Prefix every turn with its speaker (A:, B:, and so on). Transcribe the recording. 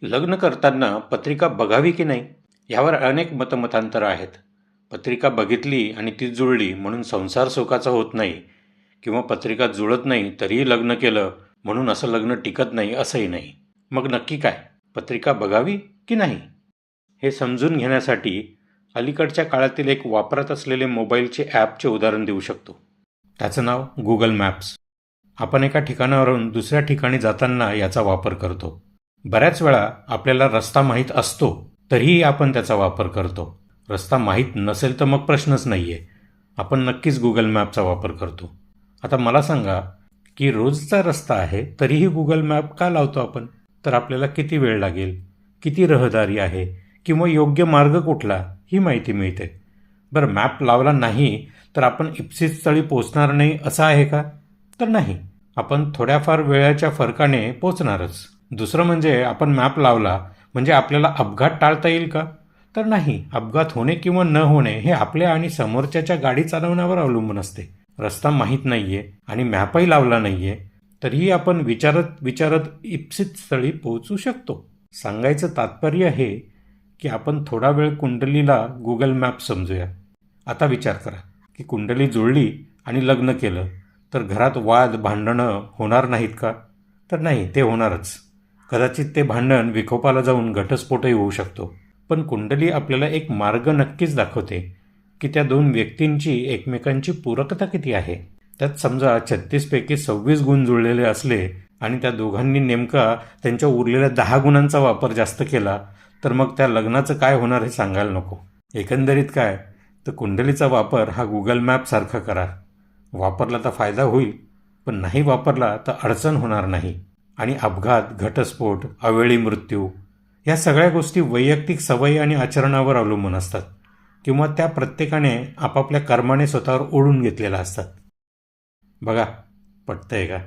A: लग्न करताना पत्रिका बघावी की नाही यावर अनेक मतमतांतरं आहेत. पत्रिका बघितली आणि ती जुळली म्हणून संसार सुखाचा होत नाही, किंवा पत्रिका जुळत नाही तरीही लग्न केलं म्हणून असं लग्न टिकत नाही असंही नाही. मग नक्की काय, पत्रिका बघावी की नाही हे समजून घेण्यासाठी अलीकडच्या काळातील एक वापरत असलेले मोबाईलचे ॲपचे उदाहरण देऊ शकतो. त्याचं नाव गुगल मॅप्स. आपण एका ठिकाणावरून दुसऱ्या ठिकाणी जाताना याचा वापर करतो. बऱ्याच वेळा आपल्याला रस्ता माहीत असतो तरीही आपण त्याचा वापर करतो. रस्ता माहीत नसेल तर मग प्रश्नच नाही आहे, आपण नक्कीच गुगल मॅपचा वापर करतो. आता मला सांगा की रोजचा रस्ता आहे तरीही गुगल मॅप का लावतो आपण? तर आपल्याला किती वेळ लागेल, किती रहदारी आहे, किंवा योग्य मार्ग कुठला ही माहिती मिळते. बरं, मॅप लावला नाही तर आपण इप्सित स्थळी पोचणार नाही असं आहे का? तर नाही, आपण थोड्याफार वेळाच्या फरकाने पोचणारच. दुसरं म्हणजे आपण मॅप लावला म्हणजे आपल्याला अपघात टाळता येईल का? तर नाही, अपघात होणे किंवा न होणे हे आपल्या आणि समोरच्याच्या गाडी चालवण्यावर अवलंबून असते. रस्ता माहीत नाहीये आणि मॅपही लावला नाहीये तरीही आपण विचारत विचारत इप्सित स्थळी पोहोचू शकतो. सांगायचं तात्पर्य हे की आपण थोडा वेळ कुंडलीला गुगल मॅप समजूया. आता विचार करा की कुंडली जुळली आणि लग्न केलं तर घरात वाद भांडणं होणार नाहीत का? तर नाही, ते होणारच. कदाचित ते भांडण विकोपाला जाऊन घटस्फोटही होऊ शकतो. पण कुंडली आपल्याला एक मार्ग नक्कीच दाखवते की त्या दोन व्यक्तींची एकमेकांची पूरकता किती आहे. त्यात समजा 36 पैकी 26 गुण जुळलेले असले आणि त्या दोघांनी नेमका त्यांच्या उरलेल्या 10 गुणांचा वापर जास्त केला तर मग त्या लग्नाचं काय होणार हे सांगायला नको. एकंदरीत काय, तर कुंडलीचा वापर हा गुगल मॅपसारखा करा. वापरला तर फायदा होईल, पण नाही वापरला तर अडचण होणार नाही. आणि अपघात, घटस्फोट, अवेळी मृत्यू या सगळ्या गोष्टी वैयक्तिक सवयी आणि आचरणावर अवलंबून असतात, किंवा त्या प्रत्येकाने आपापल्या कर्माने स्वतःवर ओढून घेतलेल्या असतात. बघा, पटतंय का?